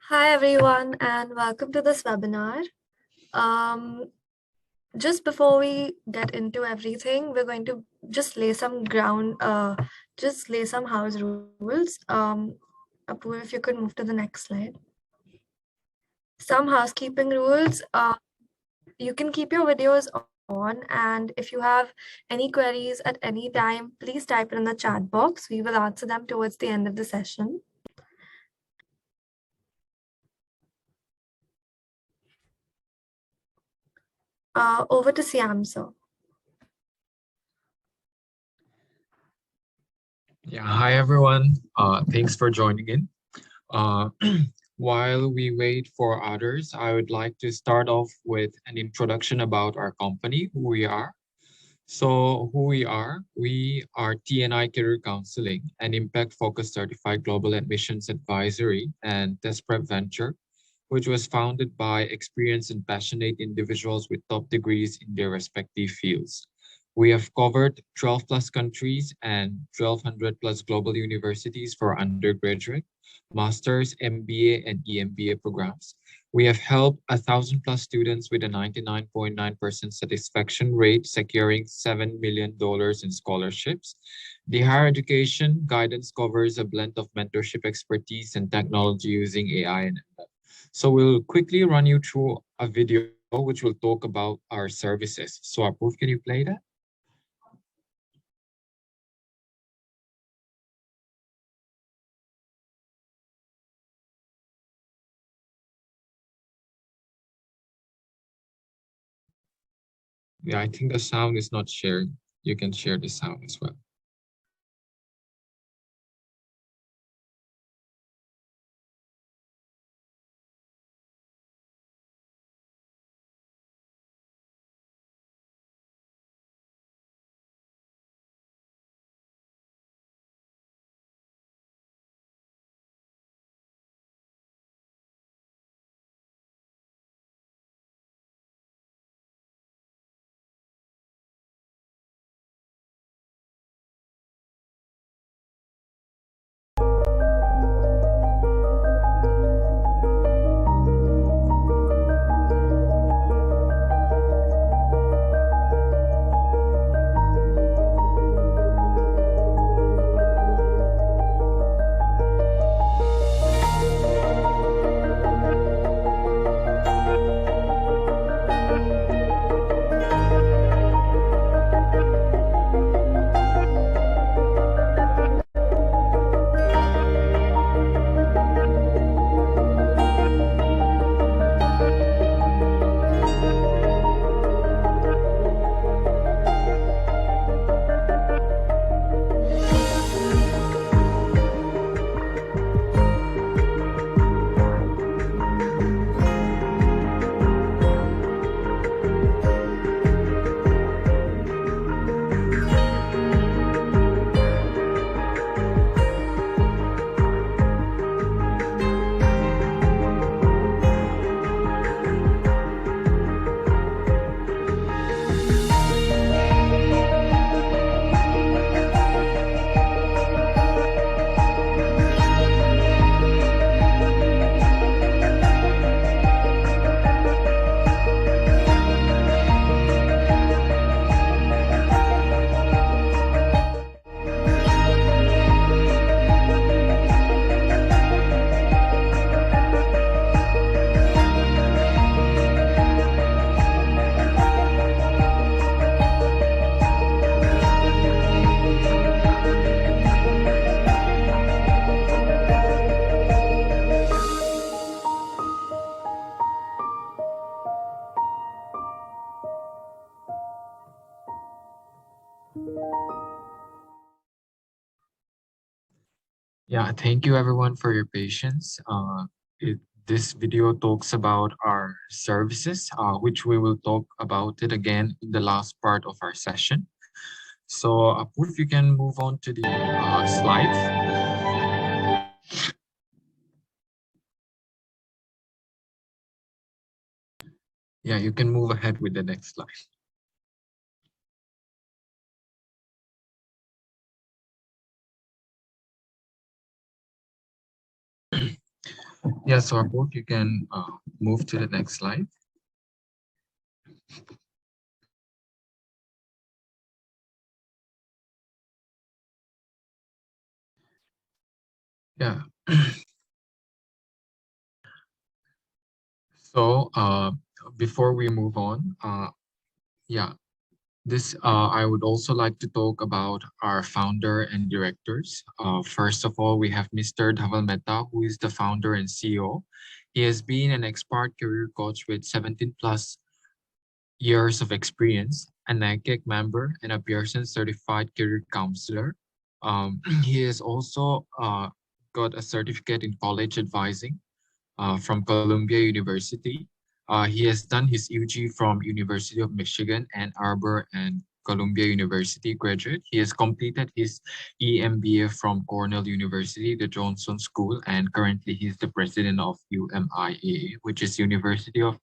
Hi everyone and welcome to this webinar. Um, just before we get into everything, we're going to just lay some house rules. Apu, if you could move to the next slide. Some housekeeping rules. You can keep your videos on, and if you have any queries at any time, please type it in the chat box. We will answer them towards the end of the session. Over to Siam, sir. Yeah, hi everyone. Thanks for joining in. While we wait for others, I would like to start off with an introduction about our company, who we are. So we are TNI Career Counseling, an impact-focused certified global admissions advisory and test prep venture, which was founded by experienced and passionate individuals with top degrees in their respective fields. We have covered 12 plus countries and 1,200 plus global universities for undergraduate, master's, MBA, and EMBA programs. We have helped 1,000 plus students with a 99.9% satisfaction rate, securing $7 million in scholarships. The higher education guidance covers a blend of mentorship expertise and technology using AI and ML. So we'll quickly run you through a video which will talk about our services. So Apoorv, can you play that? Yeah, I think the sound is not shared. You can share the sound as well. Yeah, thank you everyone for your patience. This video talks about our services, which we will talk about it again in the last part of our session. So Apoorv, if you can move on to the slides. Yeah, you can move ahead with the next slide. Yeah, so Apurv, you can move to the next slide. Yeah. So before we move on, yeah, I would also like to talk about our founder and directors. First of all, we have Mr. Dhaval Mehta, who is the founder and CEO. He has been an expert career coach with 17 plus years of experience, a NACEC member, and a Pearson certified career counselor. He has also got a certificate in college advising from Columbia University. He has done his UG from University of Michigan, Ann Arbor, and Columbia University graduate. He has completed his EMBA from Cornell University, the Johnson School, and currently he's the president of UMIAA, which is University of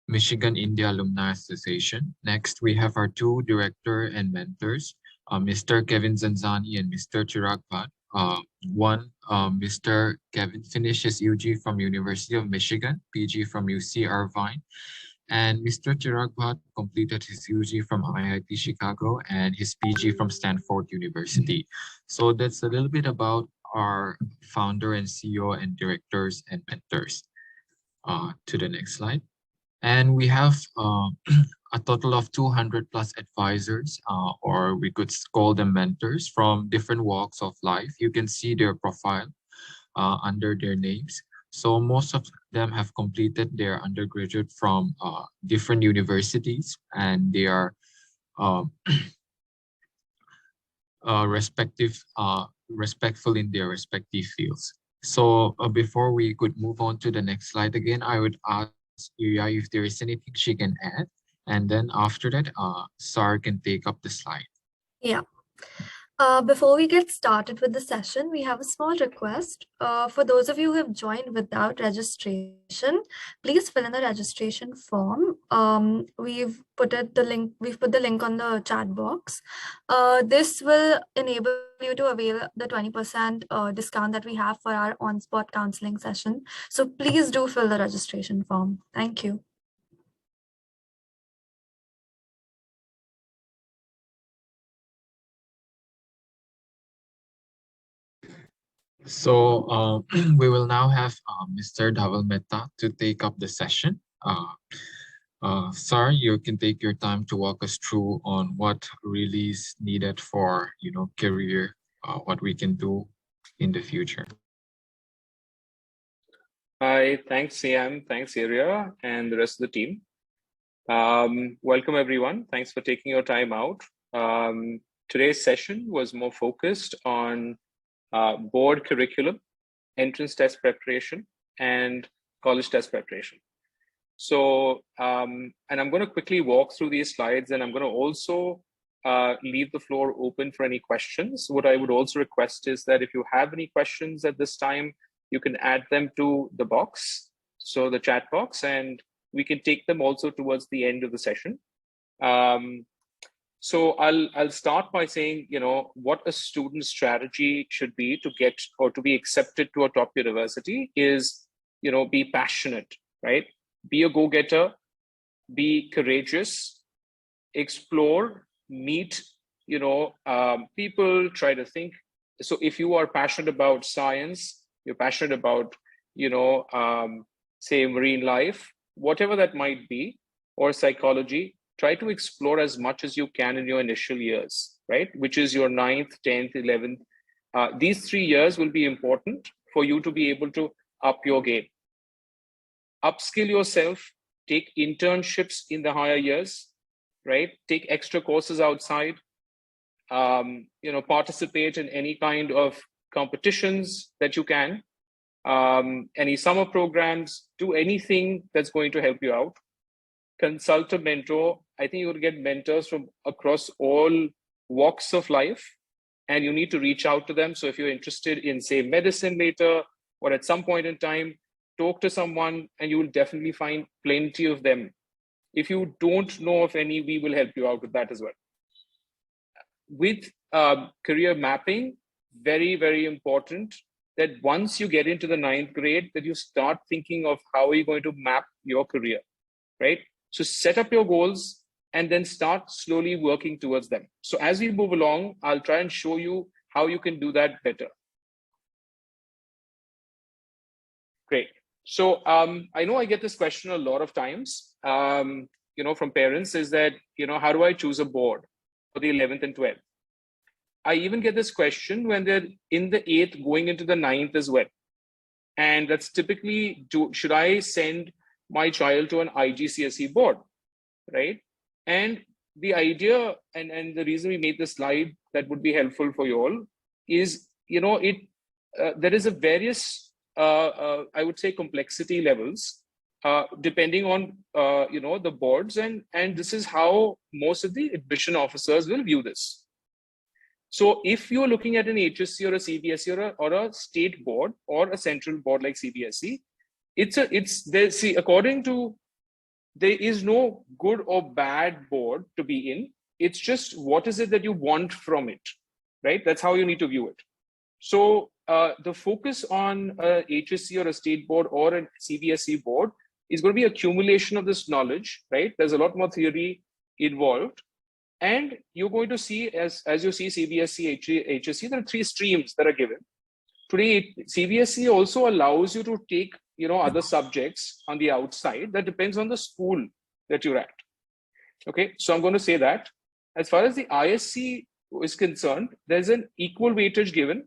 Michigan India Alumni Association. Next, we have our two director and mentors, Mr. Kevin Zanzani and Mr. Chirag Bhatt. Mr. Kevin finished his UG from University of Michigan, PG from UC Irvine, and Mr. Chirag Bhatt completed his UG from IIT Chicago and his PG from Stanford University. So that's a little bit about our founder and CEO and directors and mentors. To the next slide. And we have a total of 200 plus advisors, or we could call them mentors from different walks of life. You can see their profile under their names. So most of them have completed their undergraduate from different universities, and they are uh, respectful in their respective fields. So before we could move on to the next slide again, I would ask Yuya if there is anything she can add. And then after that, Sar can take up the slide. Yeah. Before we get started with the session, we have a small request. For those of you who have joined without registration, please fill in the registration form. We've put the link on the chat box. This will enable you to avail the 20% discount that we have for our on-spot counseling session. So please do fill the registration form. Thank you. So we will now have Mr. Dhaval Mehta to take up the session. Sar, you can take your time to walk us through on what really is needed for, career, what we can do in the future. Hi, thanks, Siam. Thanks, Iria, and the rest of the team. Welcome, everyone. Thanks for taking your time out. Today's session was more focused on board curriculum, entrance test preparation, and college test preparation. So, and I'm going to quickly walk through these slides, and I'm going to also leave the floor open for any questions. What I would also request is that if you have any questions at this time, you can add them to the box, so the chat box, and we can take them also towards the end of the session. So I'll start by saying, what a student's strategy should be to get or to be accepted to a top university is, be passionate, right? Be a go-getter, be courageous, explore, meet, people, try to think. So if you are passionate about science, you're passionate about, say marine life, whatever that might be, or psychology, try to explore as much as you can in your initial years, right? Which is your 9th, 10th, 11th. These 3 years will be important for you to be able to up your game. Upskill yourself, take internships in the higher years, right? Take extra courses outside, participate in any kind of competitions that you can, any summer programs, do anything that's going to help you out. Consult a mentor. I think you will get mentors from across all walks of life, and you need to reach out to them. So if you're interested in, say, medicine later, or at some point in time, talk to someone and you will definitely find plenty of them. If you don't know of any, we will help you out with that as well. With career mapping, very, very important. that once you get into the 9th grade, that you start thinking of how are you going to map your career, right? So set up your goals and then start slowly working towards them. So as we move along, I'll try and show you how you can do that better. Great. So I know I get this question a lot of times, from parents, is that, how do I choose a board for the 11th and 12th? I even get this question when they're in the 8th going into the 9th as well. And that's typically, should I send my child to an IGCSE board, right? And the idea and the reason we made this slide that would be helpful for you all is, there is a various, I would say, complexity levels depending on, the boards. And this is how most of the admission officers will view this. So if you're looking at an HSC or a CBSE or a state board or a central board like CBSE, according to, there is no good or bad board to be in. It's just what is it that you want from it, right? That's how you need to view it. So the focus on a HSC or a state board or a CBSE board is going to be accumulation of this knowledge, right? There's a lot more theory involved. And you're going to see, as you see CBSE, HSC, there are 3 streams that are given. Today, CBSE also allows you to take, other subjects on the outside. That depends on the school that you're at. Okay, so I'm going to say that. As far as the ISC is concerned, there's an equal weightage given.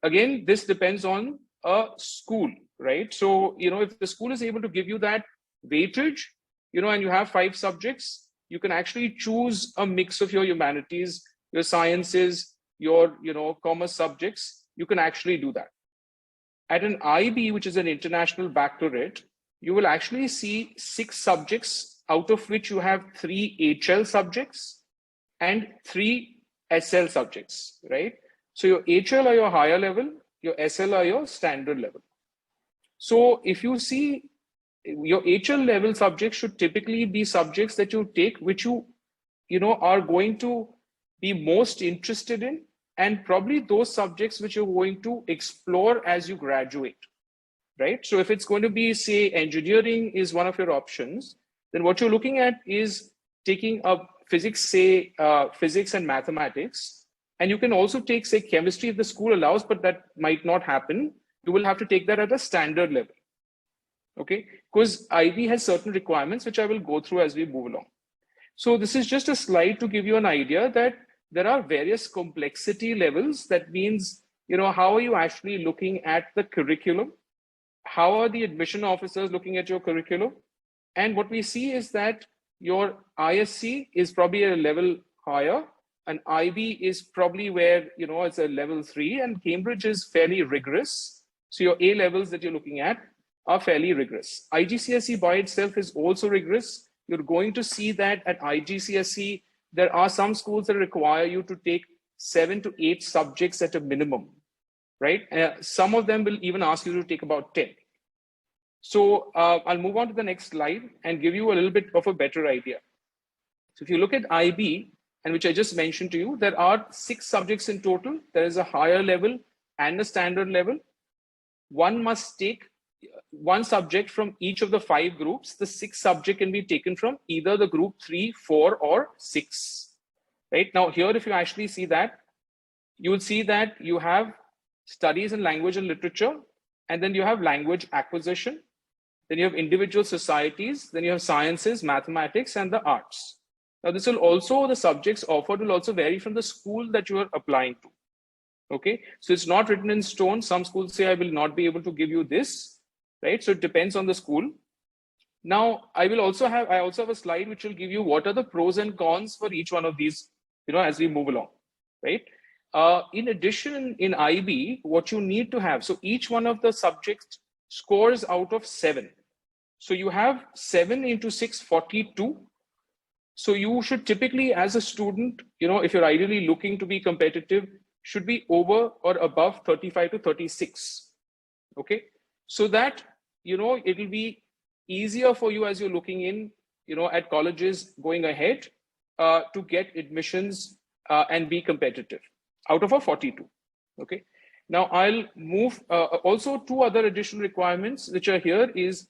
Again, this depends on a school, right? So, if the school is able to give you that weightage, and you have 5 subjects, you can actually choose a mix of your humanities, your sciences, your, commerce subjects. You can actually do that. At an IB, which is an international baccalaureate, you will actually see 6 subjects, out of which you have 3 HL subjects and 3 SL subjects, right? So your HL are your higher level, your SL are your standard level. So if you see, your HL level subjects should typically be subjects that you take, which you are going to be most interested in, and probably those subjects which you're going to explore as you graduate, right? So if it's going to be, say, engineering is one of your options, then what you're looking at is taking up physics, say, physics and mathematics. And you can also take, say, chemistry if the school allows, but that might not happen. You will have to take that at a standard level. Okay, because IB has certain requirements, which I will go through as we move along. So this is just a slide to give you an idea that there are various complexity levels. That means, how are you actually looking at the curriculum? How are the admission officers looking at your curriculum? And what we see is that your ISC is probably a level higher, and IB is probably where, it's a level 3, and Cambridge is fairly rigorous. So your A levels that you're looking at are fairly rigorous. IGCSE by itself is also rigorous. You're going to see that at IGCSE, there are some schools that require you to take 7 to 8 subjects at a minimum, right? Some of them will even ask you to take about 10. So I'll move on to the next slide and give you a little bit of a better idea. So if you look at IB, and which I just mentioned to you, there are 6 subjects in total. There is a higher level and a standard level. One must take 1 subject from each of the 5 groups. The 6th subject can be taken from either the group 3, 4, or 6. Right now, here, if you actually see that, you will see that you have studies in language and literature, and then you have language acquisition, then you have individual societies, then you have sciences, mathematics, and the arts. Now, this will also, the subjects offered will also vary from the school that you are applying to. Okay, so it's not written in stone. Some schools say, I will not be able to give you this, right? So it depends on the school. Now, I also have a slide which will give you what are the pros and cons for each one of these, as we move along, right? In addition, in IB, what you need to have, so each one of the subjects scores out of 7. So you have 7 into 6, 42. So you should typically, as a student, if you're ideally looking to be competitive, should be over or above 35 to 36. Okay, so that it will be easier for you as you're looking in, at colleges going ahead to get admissions and be competitive out of a 42. Okay, Now I'll move, also two other additional requirements which are here is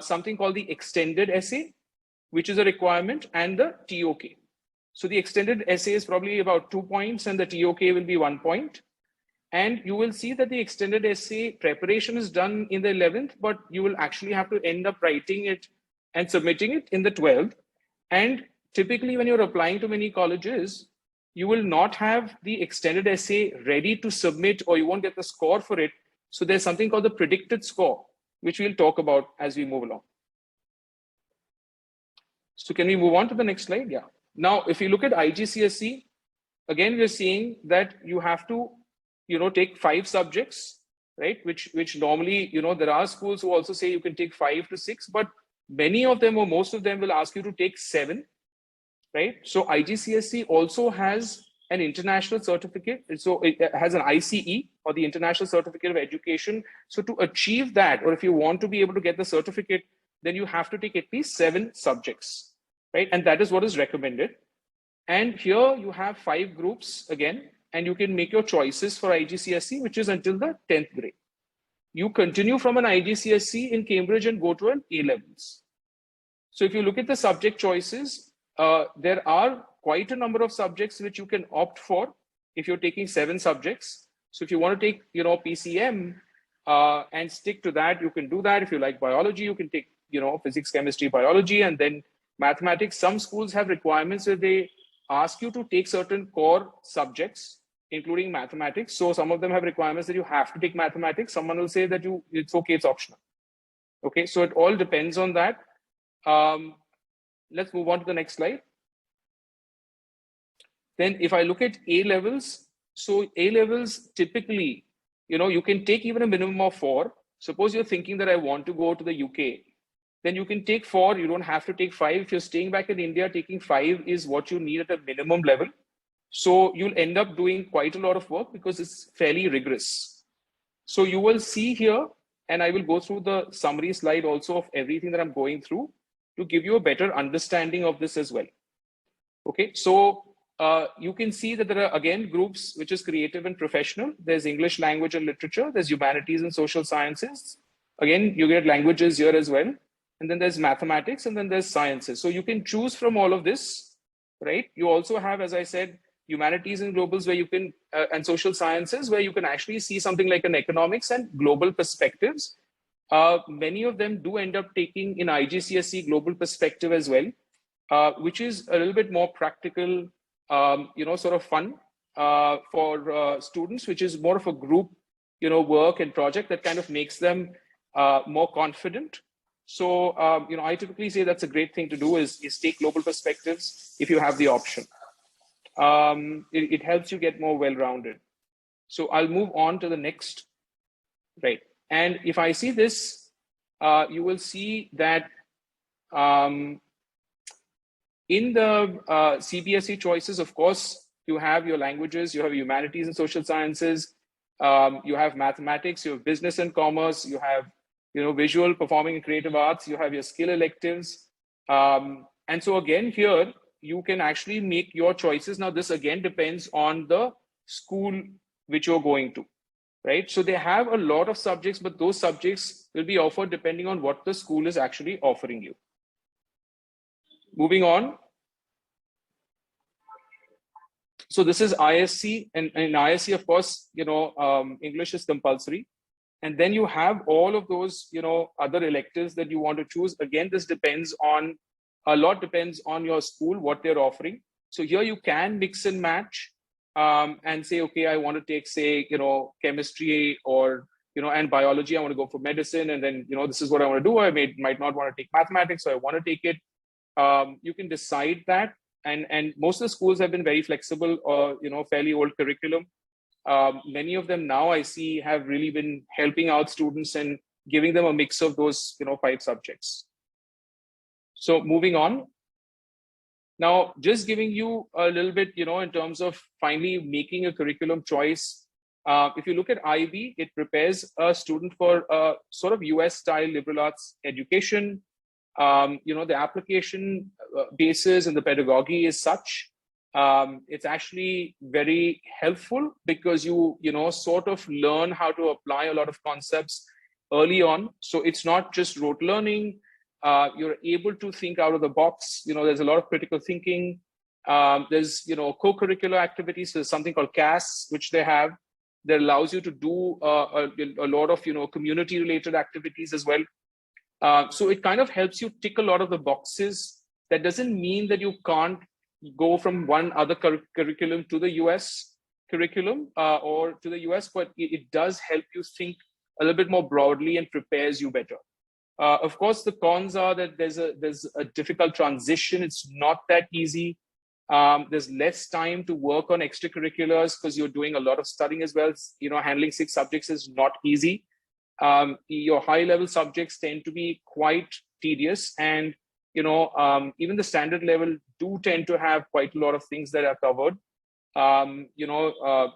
something called the extended essay, which is a requirement, and the TOK. So the extended essay is probably about 2 points and the TOK will be 1 point. And you will see that the extended essay preparation is done in the 11th, but you will actually have to end up writing it and submitting it in the 12th. And typically when you're applying to many colleges, you will not have the extended essay ready to submit, or you won't get the score for it. So there's something called the predicted score, which we'll talk about as we move along. So can we move on to the next slide? Yeah. Now, if you look at IGCSE, again, we're seeing that you have to, take 5 subjects, right? Which normally, there are schools who also say you can take 5 to 6, but many of them or most of them will ask you to take 7, right? So IGCSE also has an international certificate. So it has an ICE, or the International Certificate of Education. So to achieve that, or if you want to be able to get the certificate, then you have to take at least 7 subjects, right? And that is what is recommended. And here you have 5 groups again, and you can make your choices for IGCSE, which is until the 10th grade. You continue from an IGCSE in Cambridge and go to an A-levels. So if you look at the subject choices, there are quite a number of subjects which you can opt for if you're taking 7 subjects. So if you want to take, PCM and stick to that, you can do that. If you like biology, you can take, physics, chemistry, biology, and then mathematics. Some schools have requirements where they ask you to take certain core subjects, including mathematics. So some of them have requirements that you have to take mathematics. Someone will say that it's okay, it's optional. Okay, so it all depends on that. Let's move on to the next slide. Then if I look at A-levels, so A-levels typically, you can take even a minimum of 4. Suppose you're thinking that I want to go to the UK, then you can take 4, you don't have to take 5. If you're staying back in India, taking 5 is what you need at a minimum level. So you'll end up doing quite a lot of work because it's fairly rigorous. So you will see here, and I will go through the summary slide also of everything that I'm going through to give you a better understanding of this as well. Okay, so you can see that there are again groups which is creative and professional. There's English language and literature, there's humanities and social sciences. Again, you get languages here as well. And then there's mathematics, and then there's sciences. So you can choose from all of this, right? You also have, as I said, humanities and globals where you can, and social sciences where you can actually see something like an economics and global perspectives. Many of them do end up taking in IGCSE global perspective as well, which is a little bit more practical, sort of fun for students, which is more of a group, work and project that kind of makes them more confident. So, I typically say that's a great thing to do is take global perspectives if you have the option. It helps you get more well-rounded. So I'll move on to the next, right? And if I see this, you will see that in the CBSE choices, of course, you have your languages, you have humanities and social sciences, you have mathematics, you have business and commerce, you have visual, performing and creative arts, you have your skill electives. And so again, here, you can actually make your choices. Now, this again depends on the school which you're going to, right? So they have a lot of subjects, but those subjects will be offered depending on what the school is actually offering you. Moving on. So this is ISC, and in ISC, of course, English is compulsory. And then you have all of those, other electives that you want to choose. Again, this depends on, a lot depends on your school, what they're offering. So here you can mix and match and say, okay, I want to take, say, chemistry or, and biology. I want to go for medicine. And then, this is what I want to do. I might not want to take mathematics, so I want to take it. You can decide that. And most of the schools have been very flexible or, fairly old curriculum. Many of them now I see have really been helping out students and giving them a mix of those, 5 subjects. So moving on. Now, just giving you a little bit, in terms of finally making a curriculum choice. If you look at IB, it prepares a student for a sort of US style liberal arts education. The application basis and the pedagogy is such It's actually very helpful because you sort of learn how to apply a lot of concepts early on. So it's not just rote learning. You're able to think out of the box. There's a lot of critical thinking. There's co-curricular activities. There's something called CAS, which they have, that allows you to do a lot of community related activities as well. So it kind of helps you tick a lot of the boxes. That doesn't mean that you can't go from one other curriculum to the US curriculum or to the US, but it does help you think a little bit more broadly and prepares you better. Of course, the cons are that there's a difficult transition. It's not that easy. There's less time to work on extracurriculars because you're doing a lot of studying as well. Handling 6 subjects is not easy. Your high-level subjects tend to be quite tedious, and even the standard level do tend to have quite a lot of things that are covered.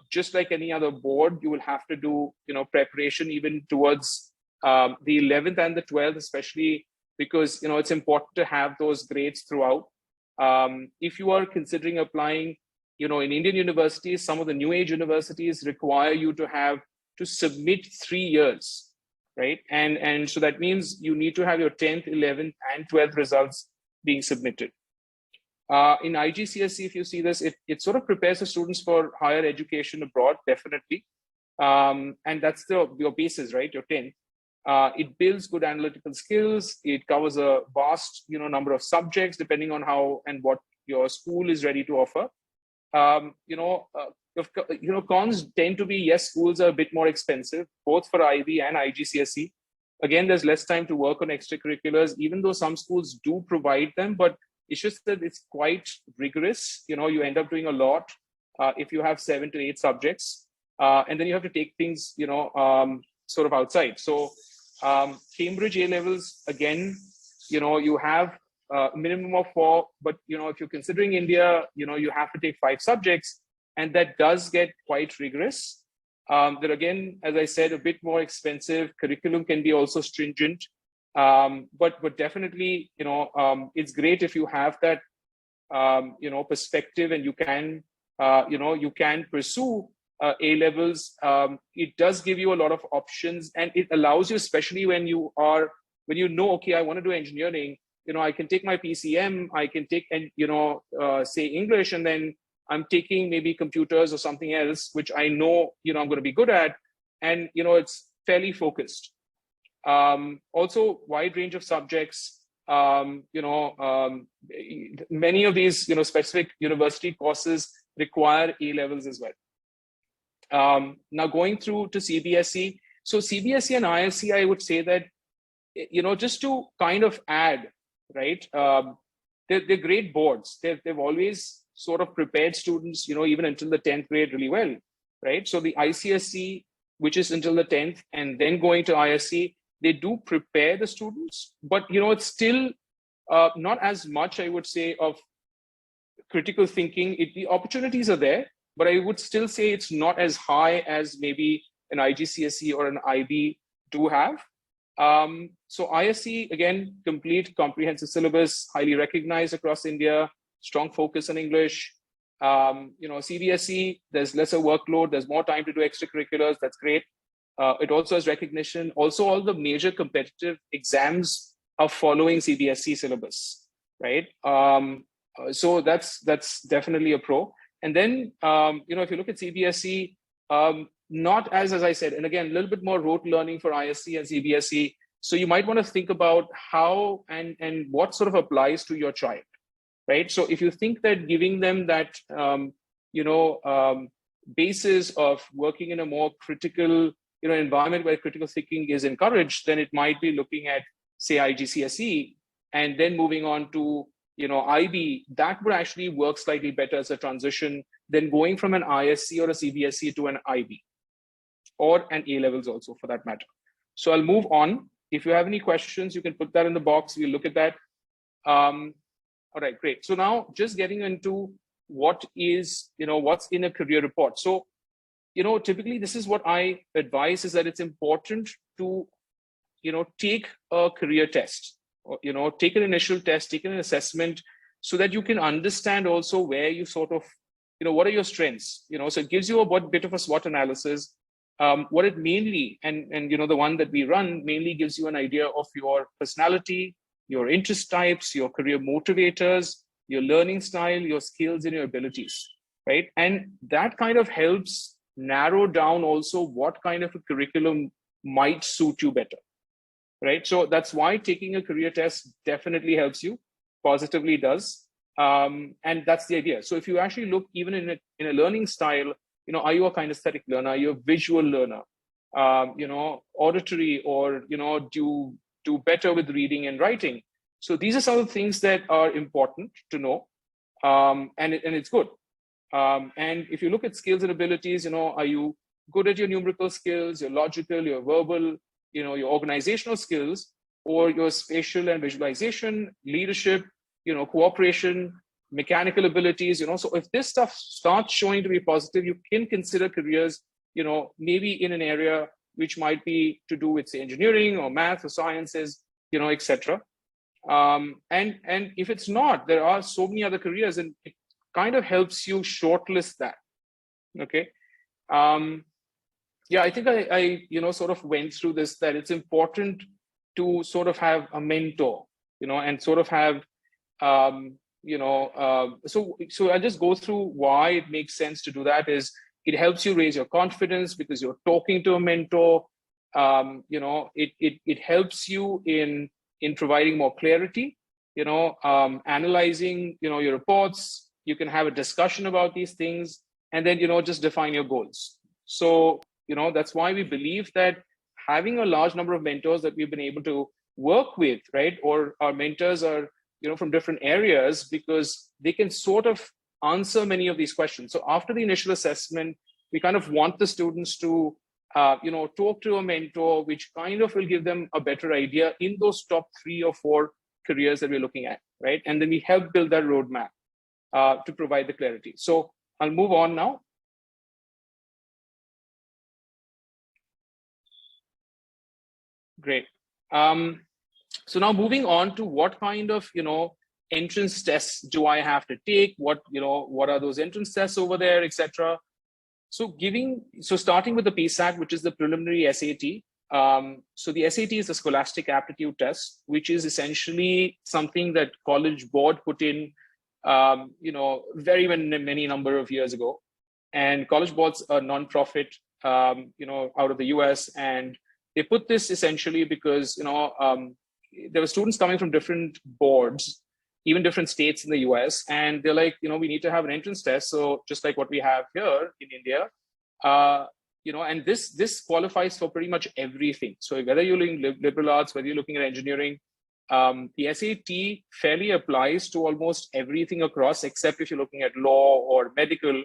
Just like any other board, you will have to do preparation even towards the 11th and the 12th, especially because it's important to have those grades throughout. If you are considering applying, in Indian universities, some of the new age universities require you to submit 3 years. Right. And so that means you need to have your 10th, 11th, and 12th results being submitted. In IGCSE, if you see this, it sort of prepares the students for higher education abroad, definitely. And that's your basis, right? Your 10th. It builds good analytical skills. It covers a vast, number of subjects, depending on how and what your school is ready to offer. Cons tend to be, yes, schools are a bit more expensive, both for IB and IGCSE. Again, there's less time to work on extracurriculars, even though some schools do provide them, but it's just that it's quite rigorous. You end up doing a lot if you have 7 to 8 subjects, and then you have to take things, sort of outside. So Cambridge A levels, again, you have a minimum of 4, but if you're considering India, you have to take 5 subjects, and that does get quite rigorous. They're, again, as I said, a bit more expensive. Curriculum can be also stringent, but definitely, it's great if you have that, perspective, and you can, you can pursue A levels. It does give you a lot of options, and it allows you, especially when you know, okay, I want to do engineering. I can take my PCM, I can take, and say English, and then I'm taking maybe computers or something else, which I know, I'm going to be good at. And, it's fairly focused. Also, wide range of subjects. Many of these, specific university courses require A levels as well. Now going through to CBSE. So CBSE and ISE, I would say that, just to kind of add, right? They're great boards. They've always sort of prepared students, even until the 10th grade really well, right? So the ICSE, which is until the 10th, and then going to ISE, they do prepare the students, but, it's still not as much, I would say, of critical thinking. The opportunities are there, but I would still say it's not as high as maybe an IGCSE or an IB do have. So ISE, again, complete comprehensive syllabus, highly recognized across India, strong focus on English. CBSE, there's lesser workload, there's more time to do extracurriculars, that's great. It also has recognition. Also, all the major competitive exams are following CBSE syllabus, right? So that's definitely a pro. And then, if you look at CBSE, not as I said, and again, a little bit more rote learning for ISE and CBSE. So you might want to think about how and what sort of applies to your child, right? So if you think that giving them that, basis of working in a more critical, environment where critical thinking is encouraged, then it might be looking at, say, IGCSE, and then moving on to, IB. That would actually work slightly better as a transition than going from an ISC or a CBSE to an IB, or an A levels also, for that matter. So I'll move on. If you have any questions, you can put that in the box. We'll look at that. All right, great. So now just getting into what is, what's in a career report. So, typically this is what I advise, is that it's important to, take a career test, or, take an initial test, take an assessment so that you can understand also where you sort of, what are your strengths, so it gives you a bit of a SWOT analysis. What it mainly, and the one that we run mainly gives you an idea of your personality, your interest types, your career motivators, your learning style, your skills, and your abilities, right? And that kind of helps narrow down also what kind of a curriculum might suit you better, right? So that's why taking a career test definitely helps you, positively does. And that's the idea. So if you actually look even in a learning style, are you a kinesthetic learner? Are you a visual learner? Auditory, or, do you do better with reading and writing? So these are some of the things that are important to know. And it's good. And if you look at skills and abilities, are you good at your numerical skills, your logical, your verbal, your organizational skills, or your spatial and visualization, leadership, cooperation, mechanical abilities, so if this stuff starts showing to be positive, you can consider careers, maybe in an area which might be to do with, say, engineering or math or sciences, etc. And if it's not, there are so many other careers, and it kind of helps you shortlist that. Okay. Yeah, I think I sort of went through this, that it's important to sort of have a mentor, and sort of have, so I just go through why it makes sense to do that. Is it helps you raise your confidence because you're talking to a mentor. It helps you in providing more clarity, analyzing, your reports. You can have a discussion about these things, and then, just define your goals. So, that's why we believe that having a large number of mentors that we've been able to work with, right? Or our mentors are, from different areas, because they can sort of answer many of these questions. So after the initial assessment, we kind of want the students to, talk to a mentor, which kind of will give them a better idea in those top 3 or 4 careers that we're looking at, right? And then we help build that roadmap to provide the clarity. So I'll move on now. Great. So now moving on to what kind of, entrance tests do I have to take? What are those entrance tests over there, etc. So starting with the PSAT, which is the preliminary SAT. So the SAT is a scholastic aptitude test, which is essentially something that College Board put in, very many number of years ago. And College Board's a non-profit, out of the US, and they put this essentially because, there were students coming from different boards, even different states in the US, and they're like, we need to have an entrance test. So just like what we have here in India, and this qualifies for pretty much everything. So whether you're looking liberal arts, whether you're looking at engineering, the SAT fairly applies to almost everything across, except if you're looking at law or medical.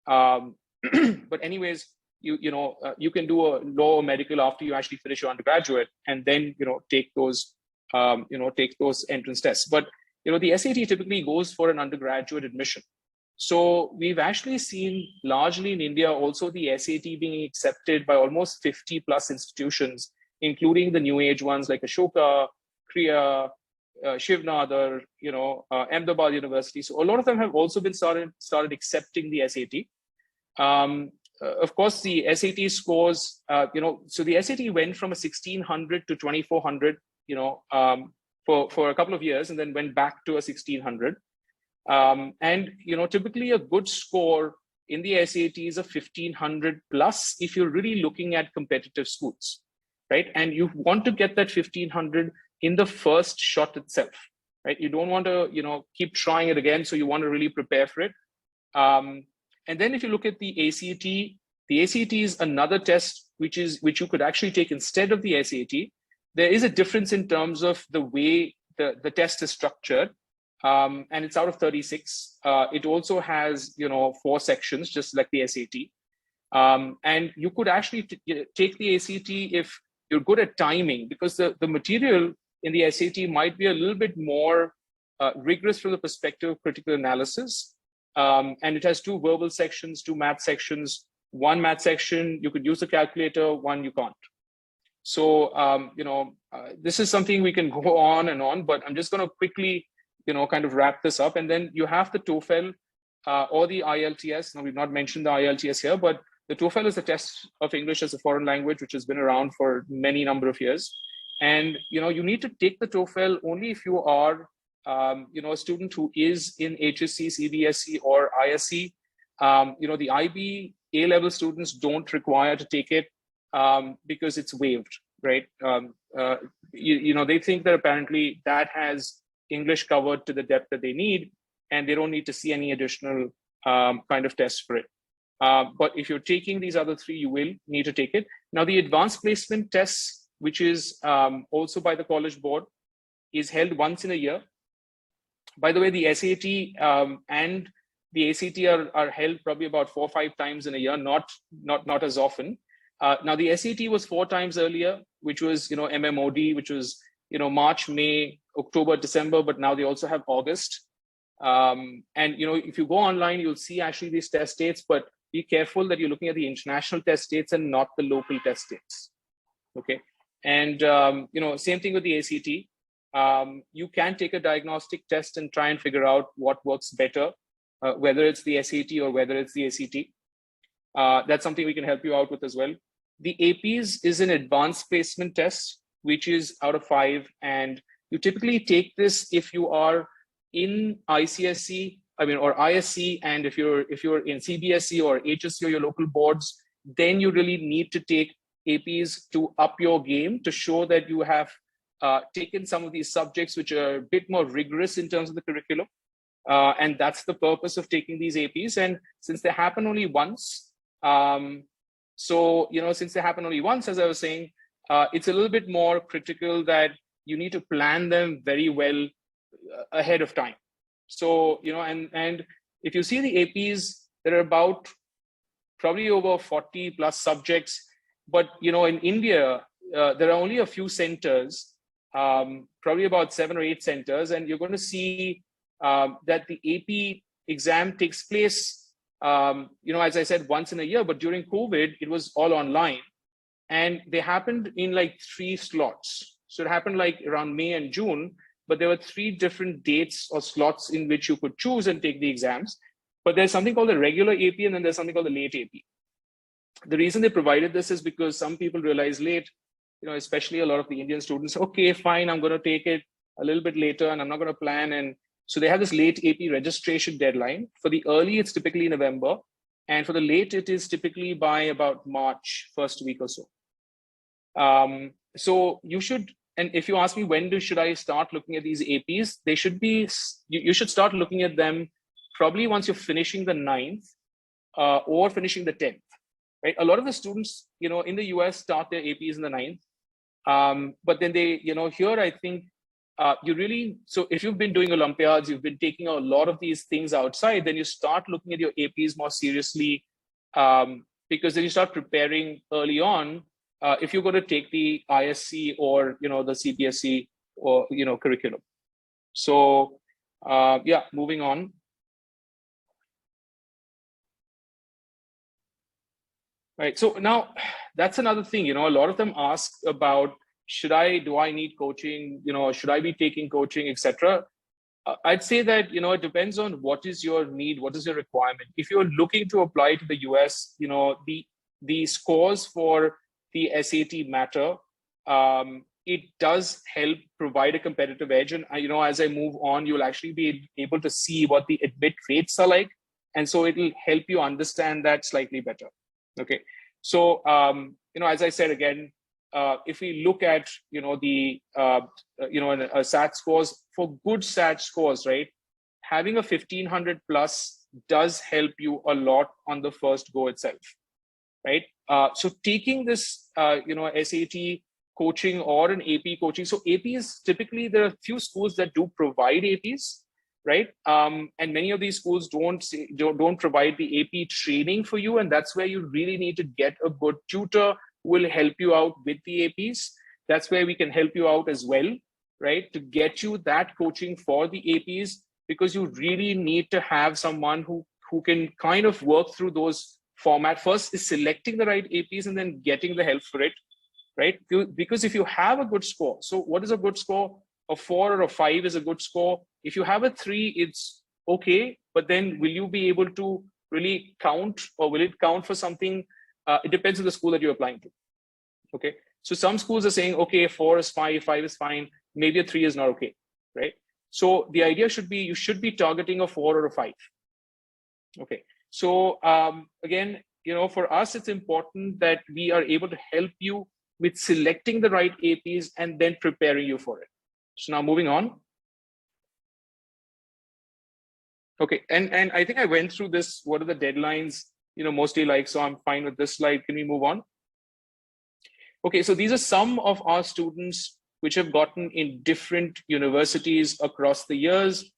But anyways, you can do a law or medical after you actually finish your undergraduate, and then take those entrance tests. But the SAT typically goes for an undergraduate admission. So we've actually seen largely in India also the SAT being accepted by almost 50 plus institutions, including the new age ones like Ashoka, Kriya, Shiv Nadar, Ahmedabad University. So a lot of them have also been started accepting the SAT. Of course, the SAT scores, so the SAT went from a 1600 to 2400, for a couple of years, and then went back to a 1600. And typically a good score in the SAT is a 1500 plus if you're really looking at competitive schools, right? And you want to get that 1500 in the first shot itself, right? You don't want to, keep trying it again. So you want to really prepare for it. And then if you look at the ACT is another test which you could actually take instead of the SAT. There is a difference in terms of the way the test is structured. And it's out of 36. It also has, 4 sections, just like the SAT. And you could actually take the ACT if you're good at timing, because the material in the SAT might be a little bit more rigorous from the perspective of critical analysis. And it has 2 verbal sections, 2 math sections. 1 math section, you could use a calculator, 1 you can't. So, this is something we can go on and on, but I'm just going to quickly kind of wrap this up. And then you have the TOEFL or the IELTS. Now, we've not mentioned the IELTS here, but the TOEFL is a test of English as a foreign language, which has been around for many number of years. And you need to take the TOEFL only if you are a student who is in HSC, CBSE, or ISE. The IB A-level students don't require to take it because it's waived, right? They think that apparently that has English covered to the depth that they need, and they don't need to see any additional kind of tests for it. But if you're taking these other three, you will need to take it. Now, the advanced placement tests, which is also by the College Board, is held once in a year. By the way, the SAT and the ACT are held probably about 4 or 5 times in a year, not as often. Now, the SAT was 4 times earlier, which was MMOD, which was March, May, October, December, but now they also have August. And if you go online, you'll see actually these test dates, but be careful that you're looking at the international test dates and not the local test dates. Okay. And same thing with the ACT. You can take a diagnostic test and try and figure out what works better, whether it's the SAT or whether it's the ACT. That's something we can help you out with as well. The APs is an advanced placement test, which is out of 5. And you typically take this if you are in ICSE, or ISC, and if you're in CBSE or HSC or your local boards, then you really need to take APs to up your game to show that you have taken some of these subjects which are a bit more rigorous in terms of the curriculum. And that's the purpose of taking these APs. And since they happen only once, since they happen only once, as I was saying, it's a little bit more critical that you need to plan them very well ahead of time. So, and if you see the APs, there are about probably over 40 plus subjects. But, in India, there are only a few centers, probably about 7 or 8 centers. And you're going to see that the AP exam takes place, as I said, once in a year. But during COVID, it was all online. And they happened in like 3 slots. So it happened like around May and June. But there were 3 different dates or slots in which you could choose and take the exams. But there's something called the regular AP, and then there's something called the late AP. The reason they provided this is because some people realize late, especially a lot of the Indian students, okay, fine, I'm going to take it a little bit later and I'm not going to plan. And so they have this late AP registration deadline. For the early, it's typically November. And for the late, it is typically by about March, first week or so. So you should, and if you ask me, should I start looking at these APs? They should be, you should start looking at them probably once you're finishing the 9th or finishing the 10th. Right? A lot of the students, in the US start their APs in the 9th. But then they, here, I think so if you've been doing Olympiads, you've been taking a lot of these things outside, then you start looking at your APs more seriously because then you start preparing early on if you're going to take the ISC or, the CBSE or, curriculum. So, moving on. Right. So now that's another thing, a lot of them ask about, do I need coaching? Should I be taking coaching, etc. I'd say that, it depends on what is your need, what is your requirement. If you're looking to apply to the US, the scores for the SAT matter. It does help provide a competitive edge. And, as I move on, you'll actually be able to see what the admit rates are like. And so it'll help you understand that slightly better. Okay. So, as I said, again, if we look at, SAT scores, for good SAT scores, right, having a 1500 plus does help you a lot on the first go itself, right? So taking this, SAT coaching or an AP coaching. So APs, typically, there are a few schools that do provide APs, right? And many of these schools don't provide the AP training for you. And that's where you really need to get a good tutor who will help you out with the APs. That's where we can help you out as well, right? To get you that coaching for the APs, because you really need to have someone who can kind of work through those format. First is selecting the right APs and then getting the help for it, right? Because if you have a good score, so what is a good score? a 4 or a 5 is a good score. If you have a 3, it's okay, but then will you be able to really count, or will it count for something? It depends on the school that you're applying to. Okay, so some schools are saying, okay, 4 is fine, 5 is fine, maybe a 3 is not okay, right? So the idea should be, you should be targeting a 4 or a 5. Okay, so again, for us, it's important that we are able to help you with selecting the right APs and then preparing you for it. So now moving on. Okay, and I think I went through this, what are the deadlines, mostly like, so I'm fine with this slide. Can we move on? Okay, so these are some of our students which have gotten in different universities across the years.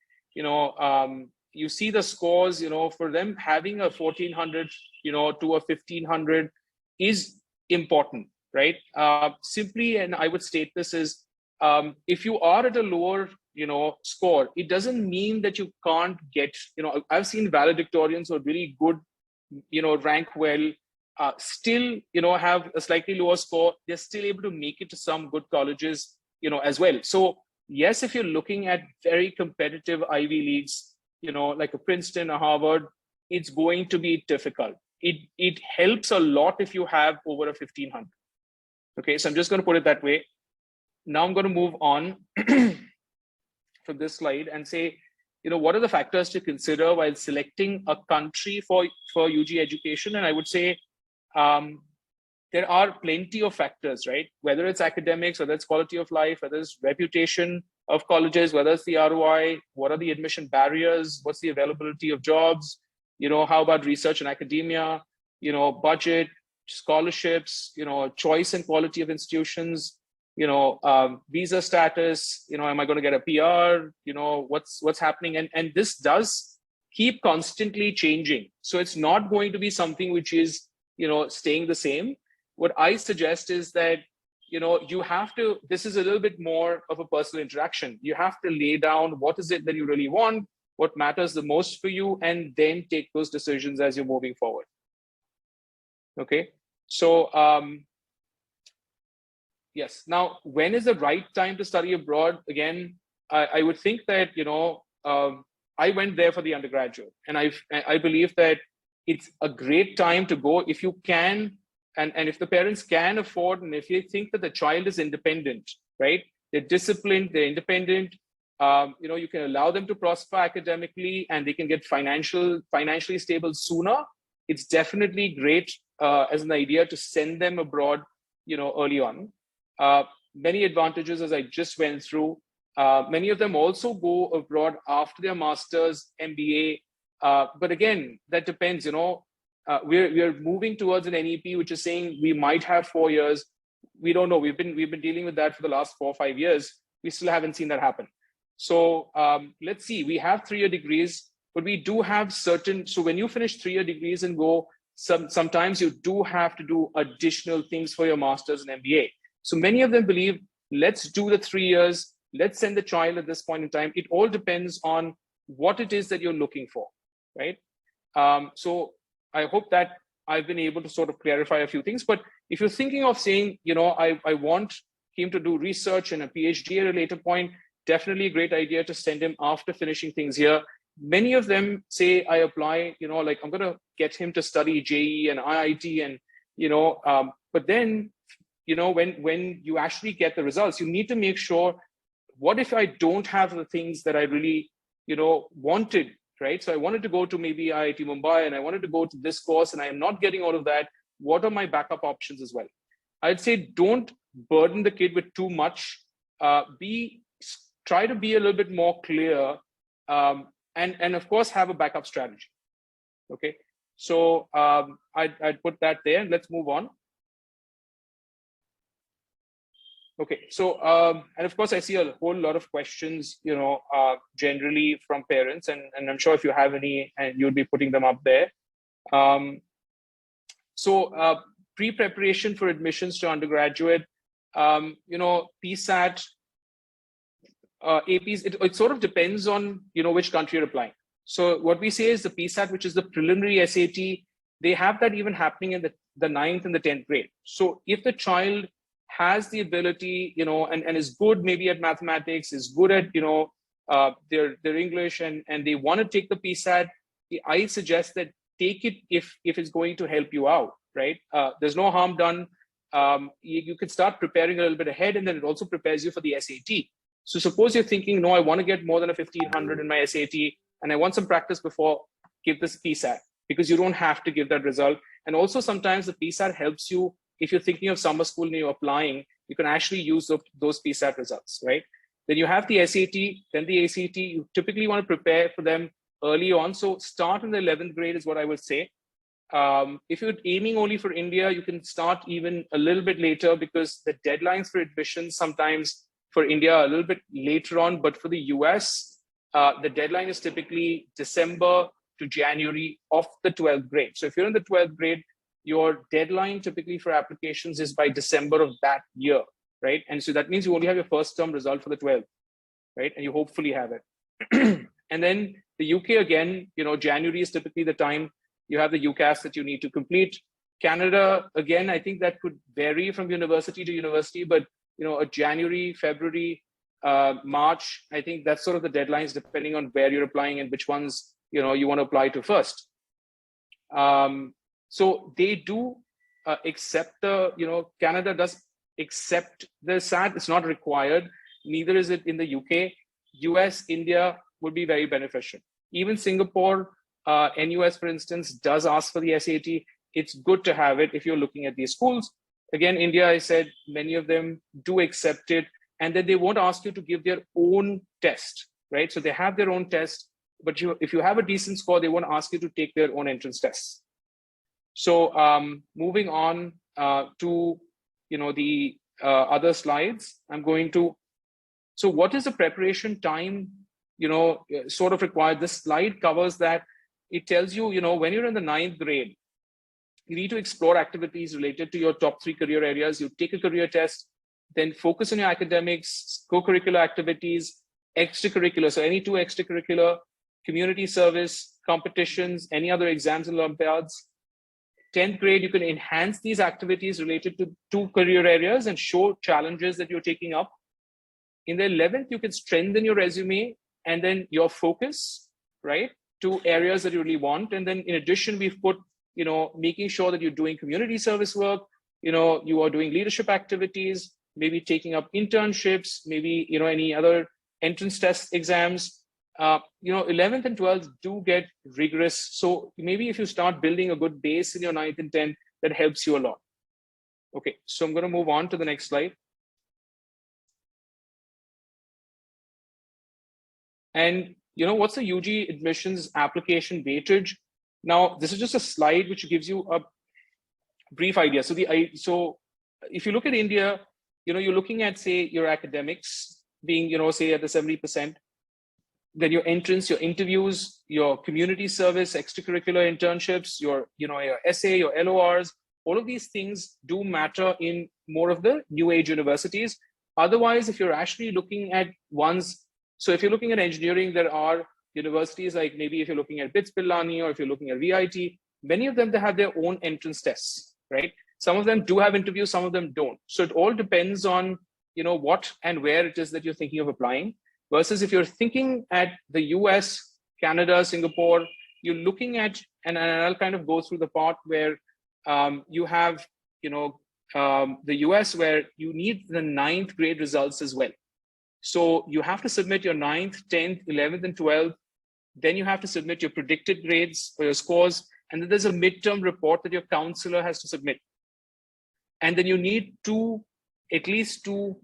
You see the scores, for them having a 1400, to a 1500 is important, right? Simply, and I would state this is, if you are at a lower, score, it doesn't mean that you can't get, I've seen valedictorians who are really good, rank well, still, have a slightly lower score. They're still able to make it to some good colleges, as well. So yes, if you're looking at very competitive Ivy Leagues, like a Princeton or Harvard, it's going to be difficult. It helps a lot if you have over a 1500. Okay, so I'm just going to put it that way. Now I'm going to move on from this slide and say, what are the factors to consider while selecting a country for UG education? And I would say there are plenty of factors, right? Whether it's academics, whether it's quality of life, whether it's reputation of colleges, whether it's the ROI, what are the admission barriers, what's the availability of jobs, how about research and academia, budget, scholarships, choice and quality of institutions, visa status, am I going to get a PR, what's happening? And this does keep constantly changing. So it's not going to be something which is, staying the same. What I suggest is that, you have to, this is a little bit more of a personal interaction. You have to lay down what is it that you really want, what matters the most for you, and then take those decisions as you're moving forward. Okay, so yes, now when is the right time to study abroad? Again, I would think that, I went there for the undergraduate, and I believe that it's a great time to go if you can, and if the parents can afford, and if you think that the child is independent, right? They're disciplined, they're independent, you can allow them to prosper academically and they can get financially stable sooner. It's definitely great as an idea to send them abroad, early on. Many advantages, as I just went through. Many of them also go abroad after their master's, MBA. But again, that depends, we're moving towards an NEP, which is saying we might have 4 years. We don't know. We've been dealing with that for the last 4 or 5 years. We still haven't seen that happen. So let's see, we have 3-year degrees, but we do have certain, so when you finish 3-year degrees and go, sometimes you do have to do additional things for your master's and MBA. So many of them believe, let's do the 3 years, let's send the child at this point in time. It all depends on what it is that you're looking for, right? So I hope that I've been able to sort of clarify a few things. But if you're thinking of saying, I want him to do research and a PhD at a later point, definitely a great idea to send him after finishing things here. Many of them say, I apply, like I'm going to get him to study JEE and IIT, and, but then, when you actually get the results, you need to make sure, what if I don't have the things that I really, wanted, right? So I wanted to go to maybe IIT Mumbai and I wanted to go to this course and I am not getting all of that. What are my backup options as well? I'd say don't burden the kid with too much. Try to be a little bit more clear, and of course have a backup strategy. Okay, so I'd put that there, and let's move on. Okay, so and of course I see a whole lot of questions, generally from parents, and I'm sure if you have any, and you'll be putting them up there. So pre-preparation for admissions to undergraduate, PSAT, APs, it sort of depends on, which country you're applying. So what we say is the PSAT, which is the preliminary SAT, they have that even happening in the 9th and the 10th grade. So if the child has the ability, and is good maybe at mathematics, is good at, their English, and they want to take the PSAT, I suggest that take it if it's going to help you out, right? There's no harm done. You could start preparing a little bit ahead, and then it also prepares you for the SAT. So suppose you're thinking, no, I want to get more than a 1500 in my SAT, and I want some practice before, give this PSAT, because you don't have to give that result. And also sometimes the PSAT helps you if you're thinking of summer school and you're applying, you can actually use those PSAT results, right? Then you have the SAT, then the ACT. You typically want to prepare for them early on. So start in the 11th grade is what I would say. If you're aiming only for India, you can start even a little bit later, because the deadlines for admissions sometimes for India are a little bit later on. But for the US, the deadline is typically December to January of the 12th grade. So if you're in the 12th grade, your deadline typically for applications is by December of that year, right? And so that means you only have your first term result for the 12th, right? And you hopefully have it. And then the UK, again, January is typically the time you have the UCAS that you need to complete. Canada, again, I think that could vary from university to university, but a January, February, March, I think that's sort of the deadlines depending on where you're applying and which ones you want to apply to first. So they do accept Canada does accept the SAT. It's not required. Neither is it in the UK. US, India would be very beneficial. Even Singapore, NUS, for instance, does ask for the SAT. It's good to have it if you're looking at these schools. Again, India, I said, many of them do accept it. And then they won't ask you to give their own test, right? So they have their own test, but if you have a decent score, they won't ask you to take their own entrance tests. So moving on to the other slides, I'm going to. So what is the preparation time? Sort of required. This slide covers that. It tells you, when you're in the 9th grade, you need to explore activities related to your top 3 career areas. You take a career test, then focus on your academics, co-curricular activities, extracurricular. So any 2 extracurricular, community service, competitions, any other exams and Olympiads. 10th grade, you can enhance these activities related to 2 career areas and show challenges that you're taking up. In the 11th, you can strengthen your resume and then your focus, right, to areas that you really want. And then in addition, we've put, making sure that you're doing community service work, you are doing leadership activities, maybe taking up internships, maybe, any other entrance test exams. 11th and 12th do get rigorous. So maybe if you start building a good base in your 9th and 10th, that helps you a lot. Okay, so I'm going to move on to the next slide. And what's the UG admissions application weightage? Now, this is just a slide which gives you a brief idea. So if you look at India, you're looking at, say, your academics being, say at the 70%. Then your entrance, your interviews, your community service, extracurricular internships, your essay, your LORs, all of these things do matter in more of the new age universities. Otherwise, if you're actually looking at ones, so if you're looking at engineering, there are universities like maybe if you're looking at BITS Pilani or if you're looking at VIT, many of them, they have their own entrance tests, right? Some of them do have interviews, some of them don't. So it all depends on, what and where it is that you're thinking of applying. Versus if you're thinking at the US, Canada, Singapore, you're looking at, and I'll kind of go through the part where you have, the US where you need the 9th grade results as well. So you have to submit your 9th, 10th, 11th, and 12th. Then you have to submit your predicted grades or your scores. And then there's a midterm report that your counselor has to submit. And then you need at least two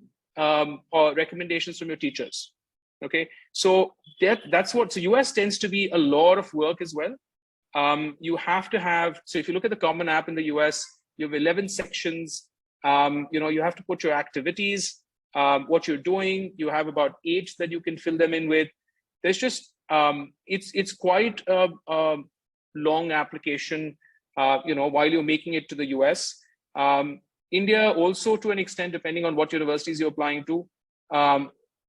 recommendations from your teachers. Okay, so that's what, so US tends to be a lot of work as well. You have to have, so if you look at the Common App in the US, you have 11 sections. You have to put your activities, what you're doing. You have about 8 that you can fill them in with. There's just, it's quite a long application, while you're making it to the US. India also, to an extent, depending on what universities you're applying to,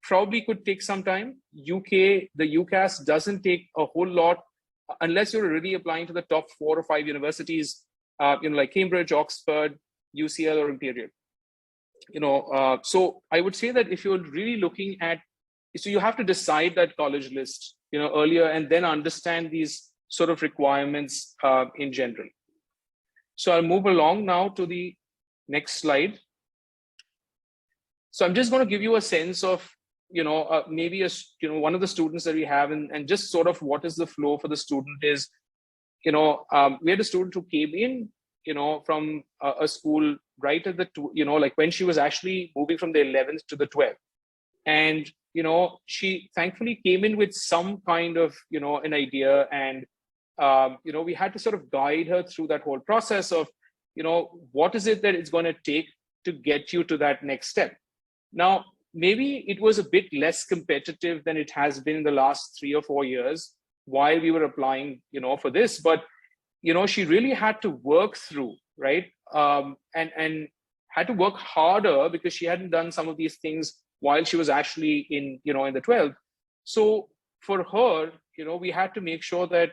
probably could take some time. UK, the UCAS doesn't take a whole lot unless you're really applying to the top 4 or 5 universities, like Cambridge, Oxford, UCL, or Imperial. So I would say that if you're really looking at, so you have to decide that college list, earlier, and then understand these sort of requirements in general. So I'll move along now to the next slide. So I'm just going to give you a sense of, maybe one of the students that we have, and just sort of what is the flow for the student is, we had a student who came in, from a school right at the, like when she was actually moving from the 11th to the 12th. And, she thankfully came in with some kind of, an idea. And, we had to sort of guide her through that whole process of, what is it that it's going to take to get you to that next step. Now, maybe it was a bit less competitive than it has been in the last 3 or 4 years while we were applying, for this. But, she really had to work through, right? And had to work harder because she hadn't done some of these things while she was actually in, in the 12th. So for her, we had to make sure that,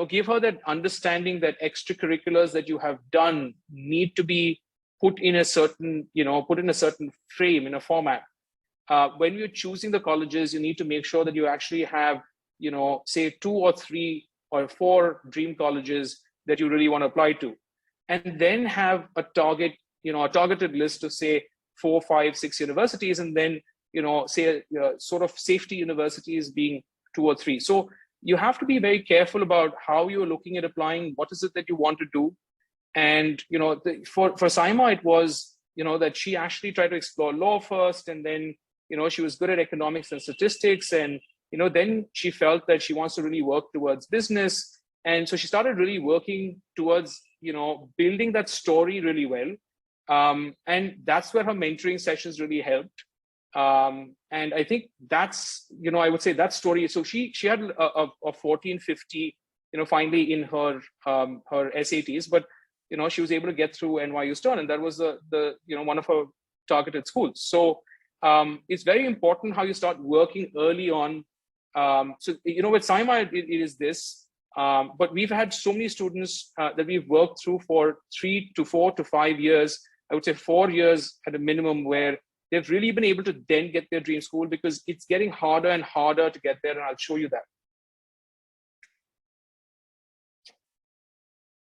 give her that understanding that extracurriculars that you have done need to be put in a certain, frame, in a format. When you're choosing the colleges, you need to make sure that you actually have, say 2 or 3 or 4 dream colleges that you really want to apply to, and then have a target, a targeted list of say 4, 5, 6 universities, and then, say sort of safety universities being 2 or 3. So you have to be very careful about how you're looking at applying. What is it that you want to do? And, for Saima, it was, that she actually tried to explore law first, and then, she was good at economics and statistics. And, then she felt that she wants to really work towards business. And so she started really working towards, building that story really well. And that's where her mentoring sessions really helped. And I think that's, I would say that story. So she had a 1450, finally in her SATs, but, she was able to get through NYU Stern, and that was the one of her targeted schools. So it's very important how you start working early on. So, with Saima, it is this, but we've had so many students that we've worked through for 3 to 4 to 5 years. I would say 4 years at a minimum, where they've really been able to then get their dream school, because it's getting harder and harder to get there. And I'll show you that.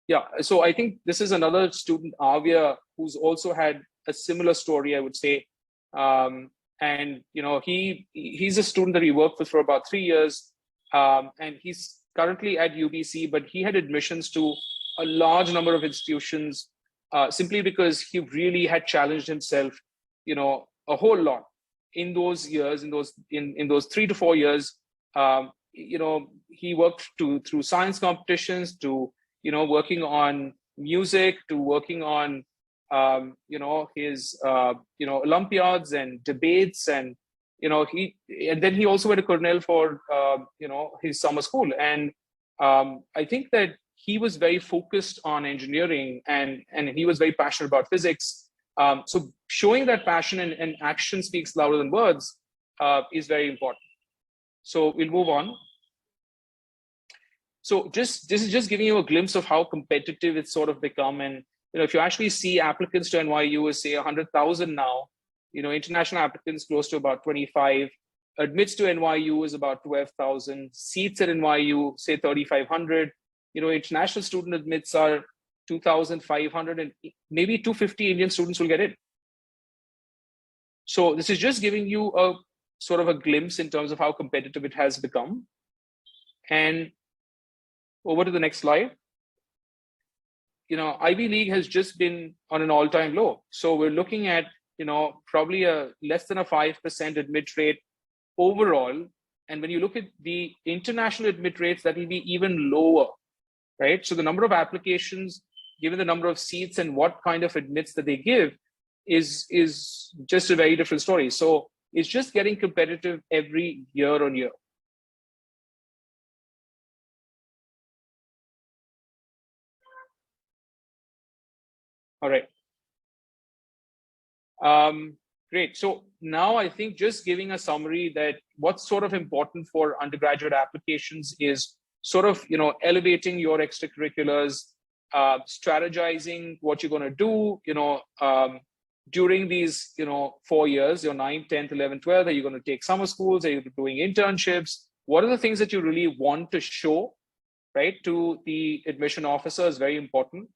Yeah, so I think this is another student, Avia, who's also had a similar story, I would say. And, he's a student that we worked with for about 3 years. And he's currently at UBC, but he had admissions to a large number of institutions simply because he really had challenged himself, a whole lot in those years, in those 3 to 4 years. He worked through science competitions, to, working on music, to working on, his, Olympiads and debates. And, and then he also went to Cornell for, his summer school. And I think that he was very focused on engineering, and he was very passionate about physics. So showing that passion and action speaks louder than words is very important. So we'll move on. So this is just giving you a glimpse of how competitive it's sort of become. And, if you actually see applicants to NYU is say 100,000 now, international applicants close to about 25, admits to NYU is about 12,000, seats at NYU, say 3,500, international student admits are 2,500, and maybe 250 Indian students will get in. So this is just giving you a sort of a glimpse in terms of how competitive it has become. And over to the next slide. Ivy League has just been on an all-time low. So we're looking at, probably a less than a 5% admit rate overall. And when you look at the international admit rates, that will be even lower, right? So the number of applications, given the number of seats and what kind of admits that they give, is just a very different story. So it's just getting competitive every year on year. All right. Great. So now I think just giving a summary that what's sort of important for undergraduate applications is sort of, elevating your extracurriculars, strategizing what you're going to do, during these, 4 years, your 9th, 10th, 11th, 12th, are you going to take summer schools? Are you doing internships? What are the things that you really want to show, right, to the admission officer is very important.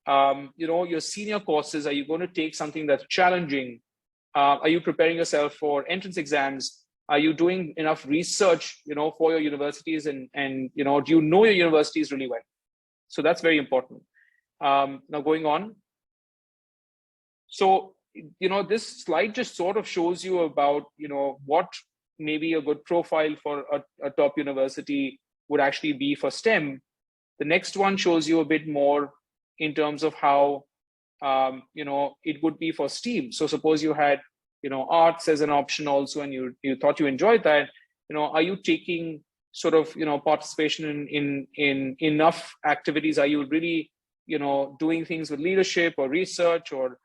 Your senior courses, are you going to take something that's challenging? Are you preparing yourself for entrance exams? Are you doing enough research, for your universities? And do you know your universities really well? So that's very important. Now going on. So, this slide just sort of shows you about, what maybe a good profile for a top university would actually be for STEM. The next one shows you a bit more in terms of how, it would be for STEAM. So suppose you had, arts as an option also, and you thought you enjoyed that, are you taking sort of, participation in enough activities? Are you really, doing things with leadership or research or,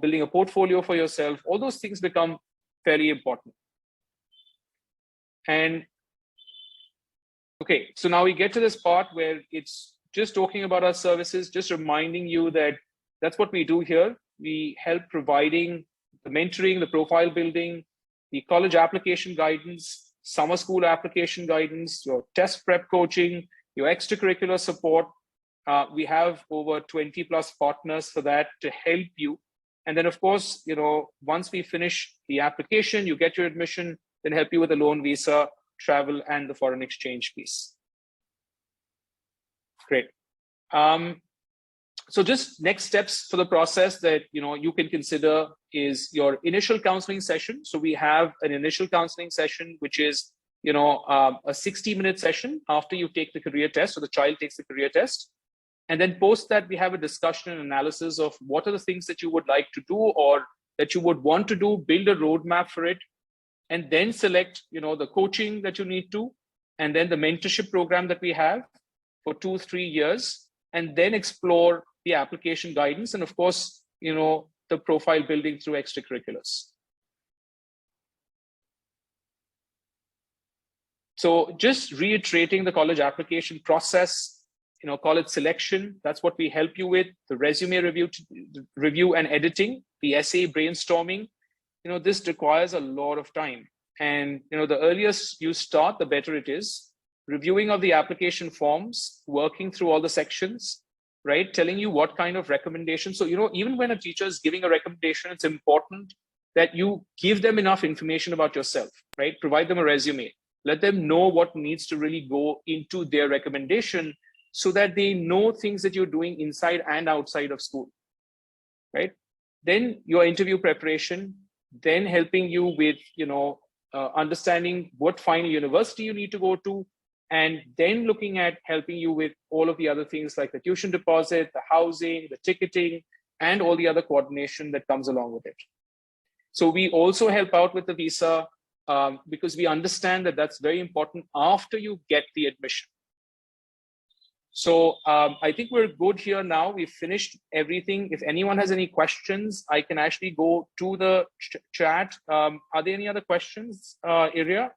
building a portfolio for yourself? All those things become fairly important. And okay, so now we get to this part where it's just talking about our services, just reminding you that that's what we do here. We help providing the mentoring, the profile building, the college application guidance, summer school application guidance, your test prep coaching, your extracurricular support. We have over 20 plus partners for that to help you. And then of course, once we finish the application, you get your admission, then help you with the loan, visa, travel, and the foreign exchange piece. Great. So just next steps for the process that you can consider is your initial counseling session. So we have an initial counseling session, which is a 60-minute session after you take the career test, or the child takes the career test. And then post that, we have a discussion and analysis of what are the things that you would like to do or that you would want to do, build a roadmap for it, and then select the coaching that you need to, and then the mentorship program that we have for 2-3 years, and then explore the application guidance, and of course, the profile building through extracurriculars. So just reiterating the college application process, college selection, that's what we help you with, the resume review and editing, the essay brainstorming. This requires a lot of time. And the earliest you start, the better it is. Reviewing of the application forms, working through all the sections, right? Telling you what kind of recommendation. So, even when a teacher is giving a recommendation, it's important that you give them enough information about yourself, right? Provide them a resume. Let them know what needs to really go into their recommendation so that they know things that you're doing inside and outside of school, right? Then your interview preparation, then helping you with, understanding what final university you need to go to, and then looking at helping you with all of the other things like the tuition deposit, the housing, the ticketing, and all the other coordination that comes along with it. So we also help out with the visa because we understand that that's very important after you get the admission. So I think we're good here now. We've finished everything. If anyone has any questions, I can actually go to the chat. Are there any other questions, Iria?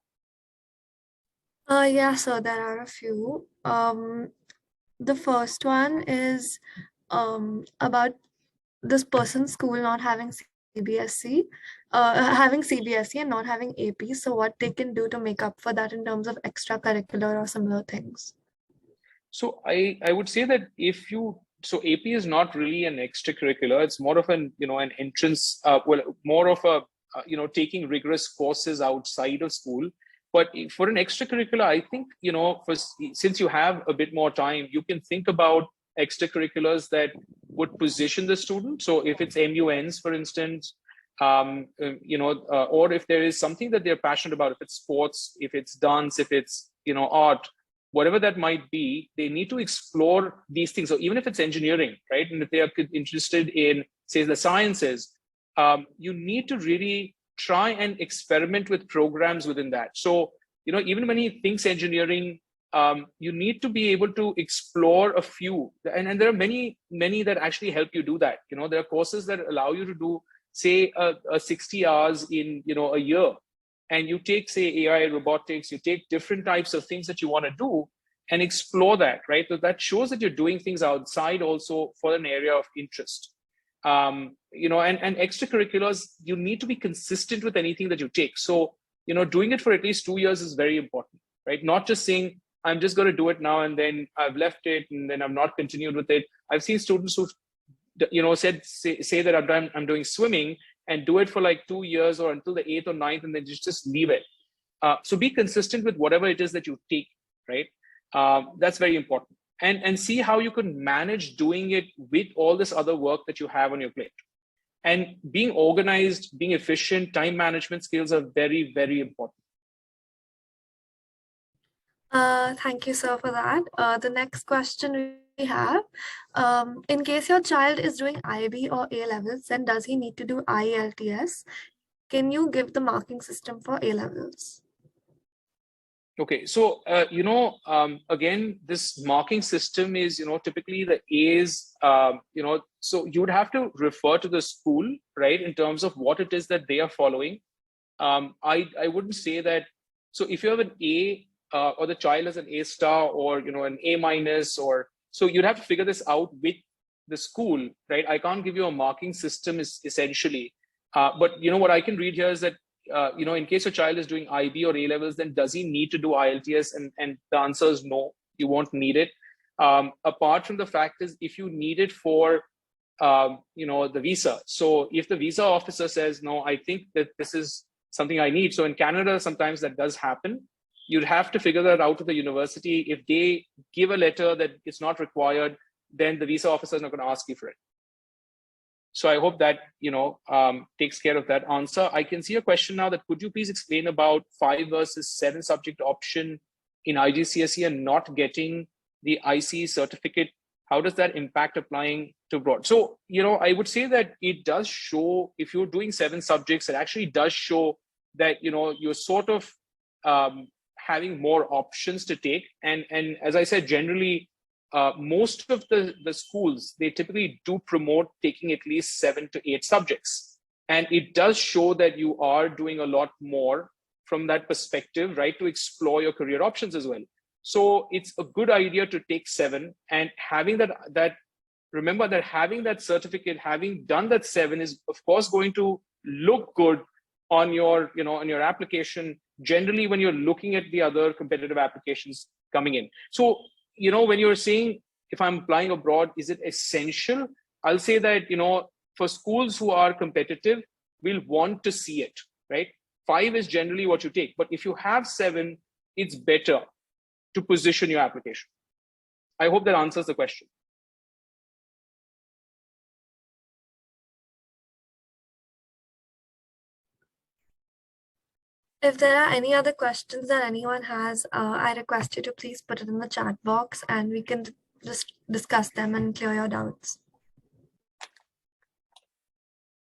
Yeah, so there are a few. The first one is about this person's school not having CBSE, having CBSE and not having AP. So what they can do to make up for that in terms of extracurricular or similar things. So I would say that so AP is not really an extracurricular. It's more of an entrance. More of a taking rigorous courses outside of school. But for an extracurricular, I think since you have a bit more time, you can think about extracurriculars that would position the student. So if it's MUNs, for instance, or if there is something that they're passionate about, if it's sports, if it's dance, if it's art, whatever that might be, they need to explore these things. So even if it's engineering, right, and if they are interested in, say, the sciences, you need to really try and experiment with programs within that. So even when he thinks engineering, you need to be able to explore a few, and there are many that actually help you do that. There are courses that allow you to do, say, a 60 hours in a year, and you take, say, AI, robotics, you take different types of things that you want to do and explore that, right? So that shows that you're doing things outside also for an area of interest. and extracurriculars, you need to be consistent with anything that you take. So, doing it for at least 2 years is very important, right? Not just saying, I'm just going to do it now and then I've left it and then I've not continued with it. I've seen students who, say that I'm doing swimming and do it for like 2 years or until the 8th or 9th and then just leave it. So be consistent with whatever it is that you take, right? That's very important. And see how you can manage doing it with all this other work that you have on your plate. And being organized, being efficient, time management skills are very, very important. Thank you, sir, for that. The next question we have, in case your child is doing IB or A levels, then does he need to do IELTS? Can you give the marking system for A levels? Okay, so, again, this marking system is, typically the A's, so you would have to refer to the school, right, in terms of what it is that they are following. I wouldn't say that, so if you have an A or the child has an A star or, an A minus, or, so you'd have to figure this out with the school, right? I can't give you a marking system essentially. But, what I can read here is that, in case your child is doing IB or A levels, then does he need to do IELTS? And the answer is no, you won't need it. Apart from the fact is, if you need it for, the visa. So if the visa officer says, no, I think that this is something I need. So in Canada, sometimes that does happen. You'd have to figure that out with the university. If they give a letter that it's not required, then the visa officer is not going to ask you for it. So I hope that, takes care of that answer. I can see a question now that could you please explain about 5 versus 7 subject option in IGCSE and not getting the IC certificate? How does that impact applying to abroad? So, I would say that it does show, if you're doing 7 subjects, it actually does show that, you're sort of having more options to take. And as I said, generally, most of the schools, they typically do promote taking at least 7 to 8 subjects. And it does show that you are doing a lot more from that perspective, right, to explore your career options as well. So it's a good idea to take 7, and having that remember that having that certificate, having done that 7 is of course going to look good on your, on your application, generally when you're looking at the other competitive applications coming in. So, when you're saying, if I'm applying abroad, is it essential? I'll say that, for schools who are competitive, we'll want to see it, right? 5 is generally what you take. But if you have 7, it's better to position your application. I hope that answers the question. If there are any other questions that anyone has, I request you to please put it in the chat box and we can just discuss them and clear your doubts.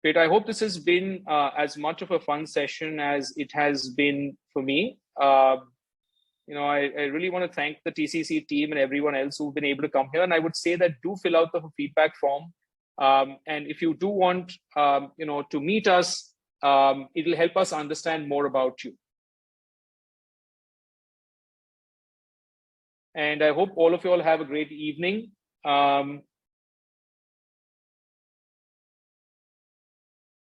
Great. I hope this has been as much of a fun session as it has been for me. I really want to thank the TCC team and everyone else who've been able to come here. And I would say that do fill out the feedback form. And if you do want, to meet us, it'll help us understand more about you. And I hope all of you all have a great evening.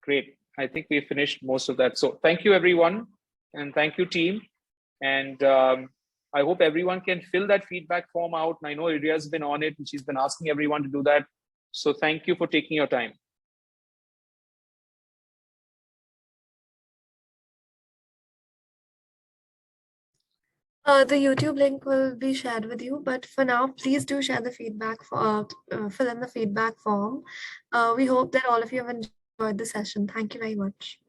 Great. I think we finished most of that. So thank you, everyone. And thank you, team. And I hope everyone can fill that feedback form out. And I know Iria's been on it and she's been asking everyone to do that. So thank you for taking your time. The YouTube link will be shared with you, but for now, please do share the feedback, fill in the feedback form. We hope that all of you have enjoyed the session. Thank you very much.